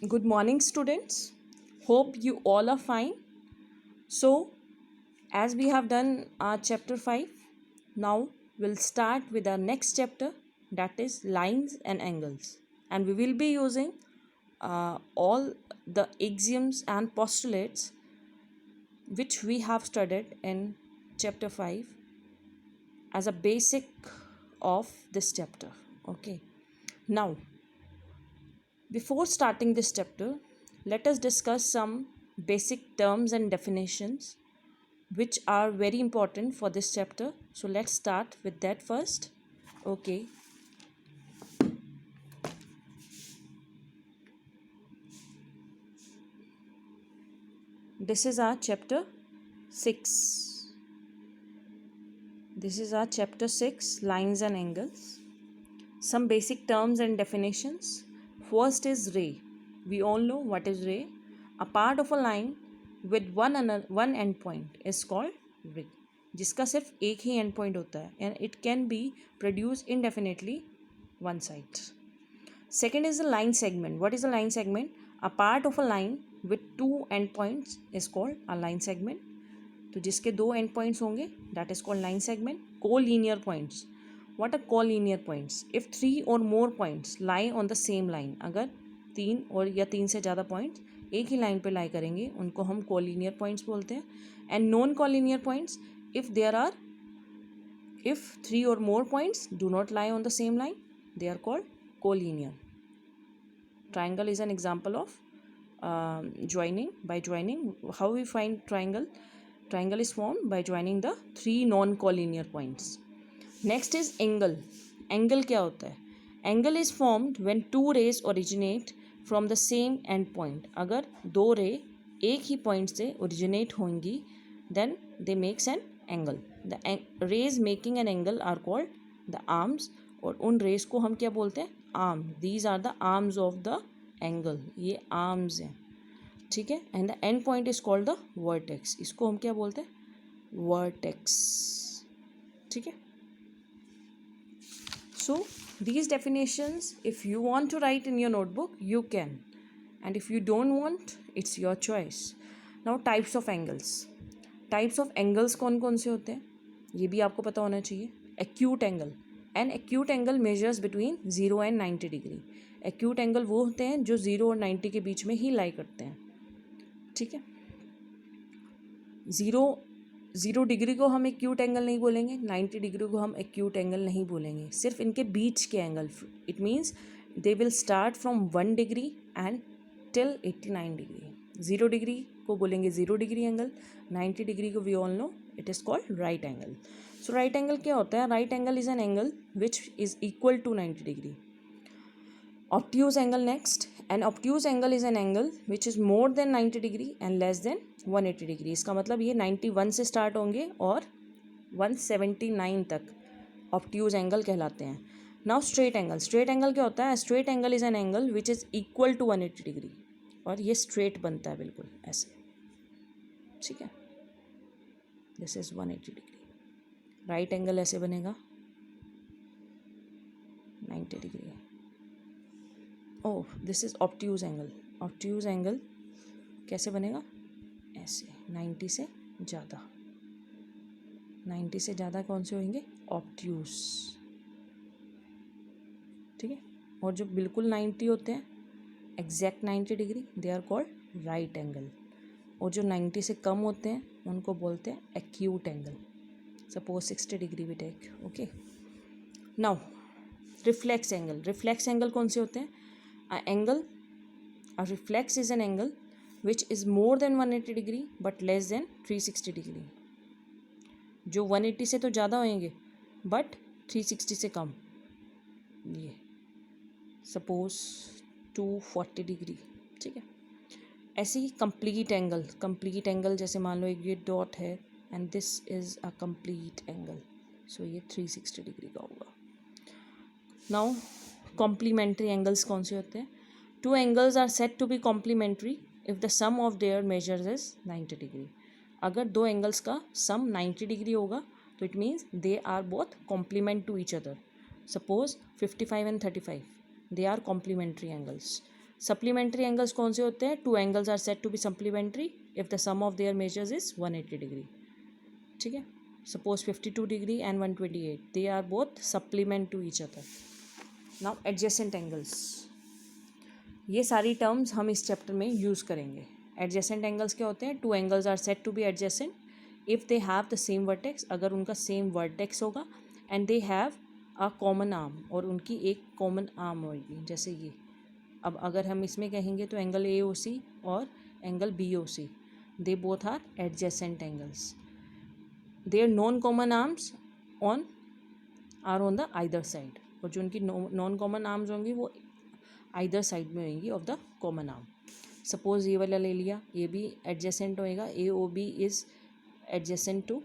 Good morning, students. Hope you all are fine. So, as we have done our chapter 5, now we'll start with our next chapter, that is lines and angles. And we will be using all the axioms and postulates which we have studied in chapter 5 as a basic of this chapter. Okay. Now, before starting this chapter, let us discuss some basic terms and definitions which are very important for this chapter. So let's start with that first. Okay. This is our chapter 6. This is our chapter 6, lines and angles. Some basic terms and definitions. First is ray. We all know what is ray. A part of a line with one end point is called ray. जिसका सिर्फ एक ही and point होता है and it can be produced indefinitely one side. Second is the line segment. What is a line segment? A part of a line with two end points is called a line segment. तो जिसके दो end points होंगे that is called line segment. Collinear points. What are collinear points? If 3 और more points lie on the same line, अगर 3 और या 3 से ज़्यादा पॉइंट्स एक ही लाइन पे लाई करेंगे उनको हम कोलिनियर पॉइंट्स बोलते हैं. And non collinear points, if 3 or more points do not lie on the same line, they are called collinear. Triangle is an example of joining. By joining, how we find triangle? Triangle is formed by joining the 3 non-collinear points. Next is angle. Angle क्या होता है? Angle is formed when 2 rays originate from the same end point. अगर 2 रे एक ही point से originate होंगी then they makes an angle. The rays making an angle are called the arms. और उन rays को हम क्या बोलते हैं? Arm. These are the arms of the angle. ये arms हैं, ठीक है. And the end point is called the vertex. इसको हम क्या बोलते हैं? वर्टेक्स, ठीक है. सो these definitions, if you want to write in your notebook, you can, and if you don't want, it's your choice. Now types of angles. Types of angles कौन कौन से होते हैं ये भी आपको पता होना चाहिए. acute angle. An acute angle measures between 0 and 90 degree. acute angle वो होते हैं जो 0 और 90 के बीच में ही लाई करते हैं, ठीक है. ज़ीरो डिग्री को हम एक्यूट एंगल नहीं बोलेंगे, 90 डिग्री को हम एक्यूट एंगल नहीं बोलेंगे, सिर्फ इनके बीच के angle. It means they will start from 1 degree and till 89 degree. 0 degree को बोलेंगे 0 डिग्री एंगल. 90 डिग्री को we all know it is called right angle. So right angle क्या होता है? Right angle is an angle which is equal to 90 degree. Obtuse angle next. An obtuse angle is an angle which is more than 90 degree and less than 180 degree. इसका मतलब ये 91 से start होंगे और 179 तक obtuse angle कहलाते हैं. Now straight angle. Straight angle क्या होता है? Straight angle is an angle which is equal to 180 degree. और ये straight बनता है बिल्कुल ऐसे, ठीक है. This is 180 degree. Right angle ऐसे बनेगा 90 degree. Oh, this is obtuse angle. Obtuse angle कैसे बनेगा? ऐसे 90 से ज़्यादा. 90 से ज़्यादा कौन से होंगे? ऑब्ट्यूज, ठीक है. और जो बिल्कुल 90 होते हैं, exact 90 degree, they are called right angle. और जो 90 से कम होते हैं उनको बोलते हैं एक्यूट एंगल. सपोज 60 डिग्री भी take. Okay. Now reflex angle. Reflex angle कौन से होते हैं? A reflex is an angle which is more than 180 degree but less than 360 degree. जो 180 से तो ज़्यादा होंगे बट 360 से कम. ये सपोज 240 डिग्री, ठीक है. ऐसे ही कंप्लीट एंगल. कंप्लीट एंगल जैसे मान लो एक ये डॉट है and this is a complete angle, so ये 360 डिग्री का होगा. नाउ कॉम्प्लीमेंट्री एंगल्स कौन से होते हैं? 2 angles are set to be complementary if the sum of their measures is 90 degree. अगर 2 एंगल्स का सम 90 डिग्री होगा तो it means they are both complement to each other. Suppose 55 and 35, they are complementary angles. Supplementary angles कौन से होते हैं? Two angles are set to be supplementary if the sum of their measures is 180 degree. ठीक है, suppose 52 degree and 128, they are both supplement to each other. Now adjacent angles, ये सारी terms हम इस चैप्टर में यूज़ करेंगे. Adjacent angles क्या होते हैं? Two angles are set to be adjacent if they have the same vertex, अगर उनका सेम वर्टेक्स होगा, and they have a common arm, और उनकी एक कॉमन आर्म होगी, जैसे ये. अब अगर हम इसमें कहेंगे तो एंगल ए ओ सी और angle B O C, they both are adjacent angles. Their non common arms are on the either side, और जो उनकी नॉन कॉमन आर्म्स होंगी वो आइदर साइड में होंगी of the common arm. Suppose ये वाला ले लिया, ये भी एडजेसेंट होएगा, A O B is adjacent to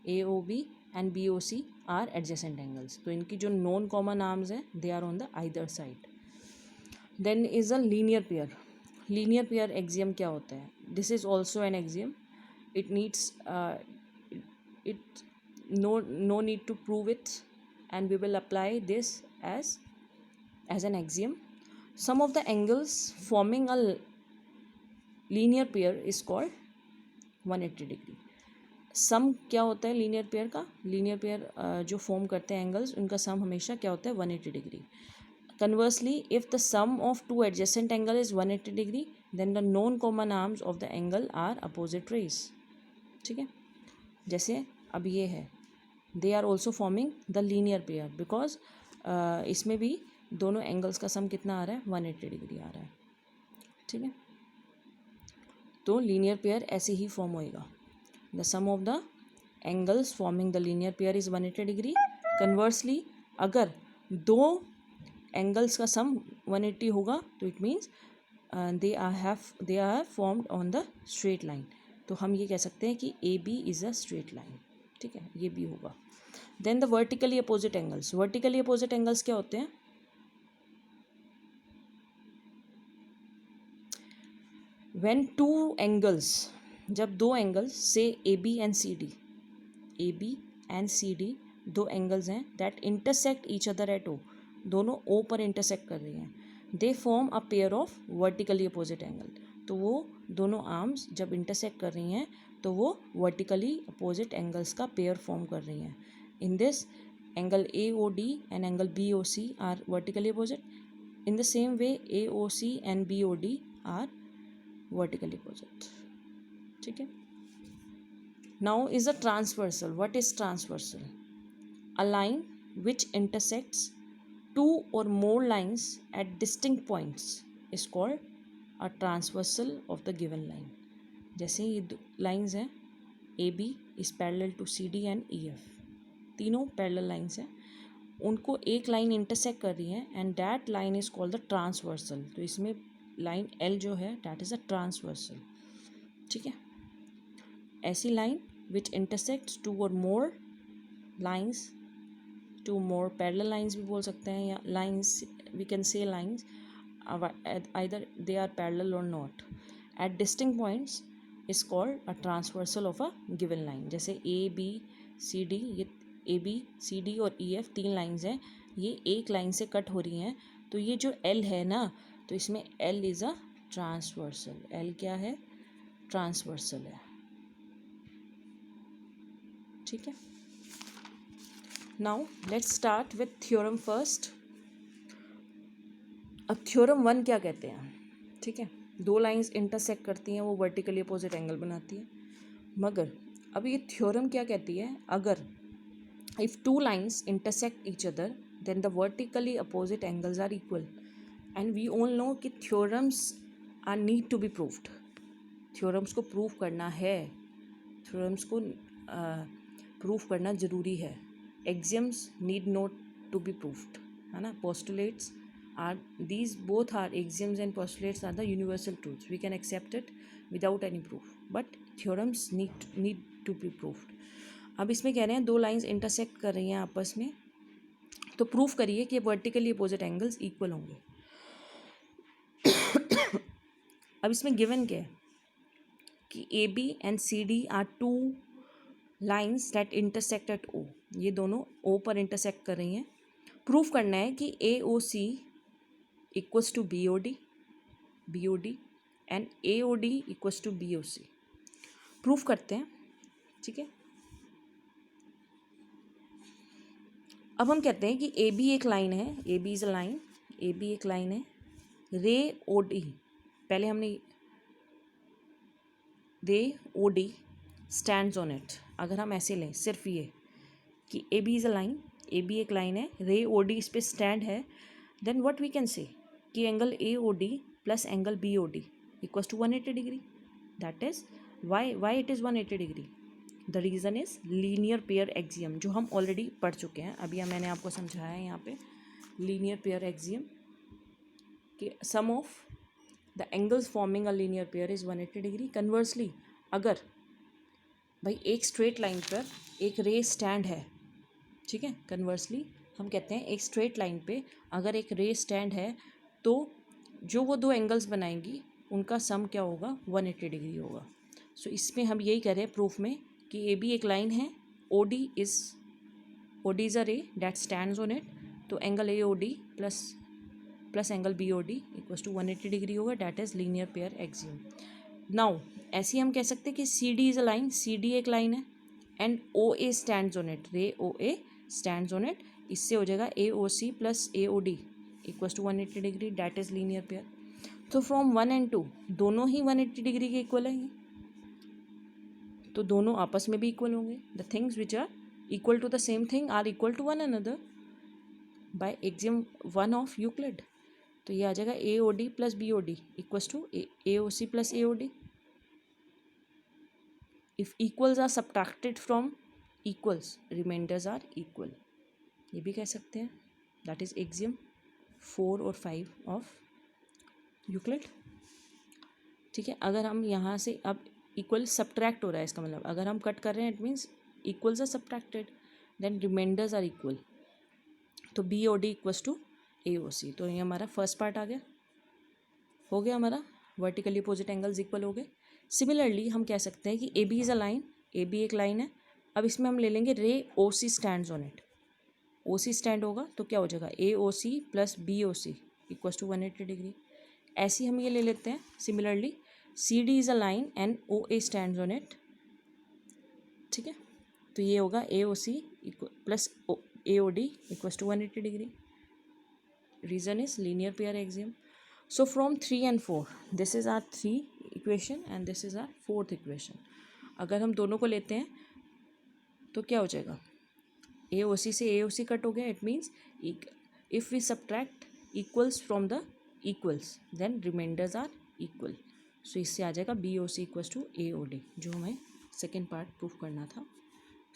A O B and B O C are adjacent angles. तो इनकी जो नॉन कॉमन आर्म्स हैं they are on the either side. Then is a linear pair. Linear pair axiom क्या होता है? This is also an axiom. It needs it no need to prove it, and we will apply this as an axiom. Some of the angles forming a linear pair is called 180 degree. सम क्या होता है linear pair का? Linear pair जो form करते हैं angles, उनका सम हमेशा क्या होता है? 180 degree. Conversely, if the sum of two adjacent angle is 180 degree, then the known common arms of the angle are opposite rays. ठीक है, जैसे अब ये है, they are also forming the linear pair, because इसमें भी दोनों एंगल्स का सम कितना आ रहा है? 180 डिग्री आ रहा है. ठीक है, तो लीनियर पेयर ऐसे ही फॉर्म होएगा. The sum of the angles forming the linear pair is 180 degree. Conversely, अगर दो एंगल्स का सम 180 होगा तो it means they are formed on the straight line. तो हम ये कह सकते हैं कि A B is a straight line. ठीक है, ये भी होगा. Then the vertically opposite angles. Vertically opposite angles क्या होते हैं? व्हेन टू एंगल्स, जब दो एंगल्स से A B and C D, A B and C D दो एंगल्स हैं that intersect each other at O, दोनों ओ पर इंटरसेक्ट कर रही हैं, they form a pair of vertically opposite angle. तो वो दोनों आर्म्स जब इंटरसेक्ट कर रही हैं तो वो वर्टिकली अपोजिट एंगल्स का पेयर फॉर्म कर रही हैं. In this angle A O D and angle B O C are vertically opposite. In the same way A O C and B O D are vertically opposite. ठीक है. Now is a transversal. What is transversal? A line which intersects two or more lines at distinct points is called a transversal of the given line. जैसे ये lines हैं, A B is parallel to C D and E F, तीनों parallel lines हैं, उनको एक line intersect कर रही है and that line is called the transversal. तो इसमें लाइन एल जो है दैट इज़ अ ट्रांसवर्सल. ठीक है, ऐसी line which intersects two or more lines, two more parallel lines भी बोल सकते हैं, या lines, we can say lines either they are parallel or not at distinct points is called a transversal of a given line. जैसे A B C D, ये A B C D और E F तीन lines हैं, ये एक line से cut हो रही हैं, तो ये जो एल है ना, तो इसमें L is a transversal. L क्या है? ट्रांसवर्सल है. ठीक है. Now let's start with theorem first. अब थ्योरम 1 क्या कहते हैं? ठीक है, दो लाइंस इंटरसेक्ट करती हैं, वो वर्टिकली अपोजिट एंगल बनाती है. मगर अब ये थ्योरम क्या कहती है? अगर if two lines intersect each other then the vertically opposite angles are equal. And we all know कि theorems are need to be proved. Theorems को प्रूव करना है, थ्योरम्स को प्रूव करना ज़रूरी है. Axioms need not to be proved, है ना. Postulates are, these both are axioms and postulates are the universal truths, we can accept it without any proof, but theorems need to be proved. अब इसमें कह रहे हैं दो lines intersect कर रही हैं आपस में, तो प्रूफ करिए कि वर्टिकली अपोजिट एंगल्स इक्वल होंगे. अब इसमें गिवन क्या है कि A B and C D are two lines that intersect at O. ये दोनों ओ पर इंटरसेक्ट कर रही हैं. प्रूफ करना है कि A O C equals to B O D BOD and AOD equals to BOC. Proof करते हैं, ठीक है। अब हम कहते हैं कि AB एक लाइन है, AB is a line, AB एक लाइन है, रे OD, पहले हमने रे OD स्टैंड्स ऑन इट। अगर हम ऐसे लें सिर्फ ये कि AB is a line, AB एक लाइन है, रे OD इस पे स्टैंड है, then what we can say कि angle AOD plus angle BOD equals to 180 degree. That is why it is 180 degree. The reason is linear pair axiom, जो हम already पढ़ चुके हैं। अभी मैंने आपको समझाया है यहाँ पे लीनियर पेयर एक्सियम कि sum of the angles forming a linear pair is 180 degree. Conversely अगर भाई एक स्ट्रेट लाइन पर एक रे स्टैंड है, ठीक है, कन्वर्सली हम कहते हैं एक स्ट्रेट लाइन पे अगर एक रे स्टैंड है तो जो वो दो एंगल्स बनाएंगी उनका सम क्या होगा, 180 डिग्री होगा। सो इसमें हम यही कह रहे हैं प्रूफ में कि ए बी एक लाइन है, OD is a ray that stands on it, तो angle AOD plus angle BOD equals to 180 degree होगा। That is linear pair axiom. Now ऐसे ही हम कह सकते हैं कि CD is a line, CD एक लाइन है and OA stands on it, ray OA stands on it, इससे हो जाएगा AOC plus AOD equals to 180 degree. That is linear pair. तो फ्रॉम 1 and 2 दोनों ही 180 डिग्री के इक्वल हैं, तो दोनों आपस में भी इक्वल होंगे। The things which are equal to the same thing are equal to one another by axiom 1 of Euclid. तो ये आ जाएगा AOD plus BOD equals to AOC plus AOD। If equals are subtracted from equals, remainders are equal, ये भी कह सकते हैं। That is axiom 4 और 5 ऑफ यूक्लिड, ठीक है। अगर हम यहाँ से अब इक्वल सब्ट्रैक्ट हो रहा है, इसका मतलब अगर हम कट कर रहे हैं it means equals are subtracted, then remainders are equal, तो BOD इक्वल्स टू AOC। तो ये हमारा फर्स्ट पार्ट आ गया, हो गया हमारा वर्टिकली अपोजिट एंगल्स इक्वल हो गए। सिमिलरली हम कह सकते हैं कि AB is a line, AB एक लाइन है, अब इसमें हम ले लेंगे ray OC stands on it, OC stand होगा तो क्या हो जाएगा AOC plus BOC equals to 180 degree. ऐसे ही हम ये ले लेते हैं similarly CD is a line and OA stands on it, ठीक है, तो ये होगा AOC plus AOD equals to 180 degree. Reason is linear pair axiom. So from 3 and 4 this is our 3 equation and this is our 4th equation। अगर हम दोनों को लेते हैं तो क्या हो जाएगा, AOC से AOC कट हो गया, it means if we subtract equals from the equals then remainders are equal. So इससे आ जाएगा BOC इक्वल्स टू AOD, जो हमें सेकेंड पार्ट प्रूफ करना था।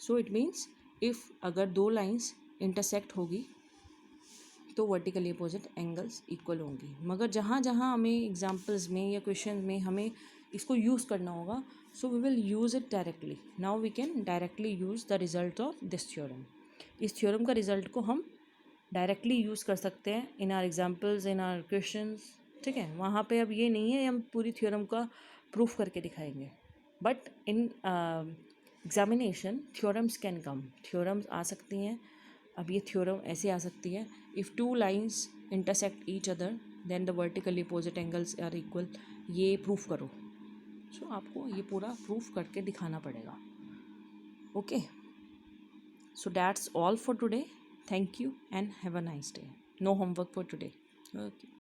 सो इट मीन्स इफ़ अगर दो लाइंस इंटरसेक्ट होगी तो वर्टिकली अपोजिट एंगल्स इक्वल होंगी। मगर जहाँ जहाँ हमें एग्जांपल्स में या क्वेश्चन में हमें इसको यूज़ करना होगा, so we will use it directly. Now we can directly use the result of this theorem. इस थ्योरम का रिजल्ट को हम डायरेक्टली यूज़ कर सकते हैं in our examples, in our questions, ठीक है। वहाँ पे अब ये नहीं है हम पूरी थ्योरम का प्रूफ करके दिखाएंगे, but in examination theorems can come, theorems आ सकती हैं। अब ये थ्योरम ऐसे आ सकती है, if two lines intersect each other then the vertically opposite angles are equal, ये प्रूफ करो। सो आपको ये पूरा प्रूफ करके दिखाना पड़ेगा। Okay, so that's all for today. Thank you and have a nice day. No homework for today. Okay.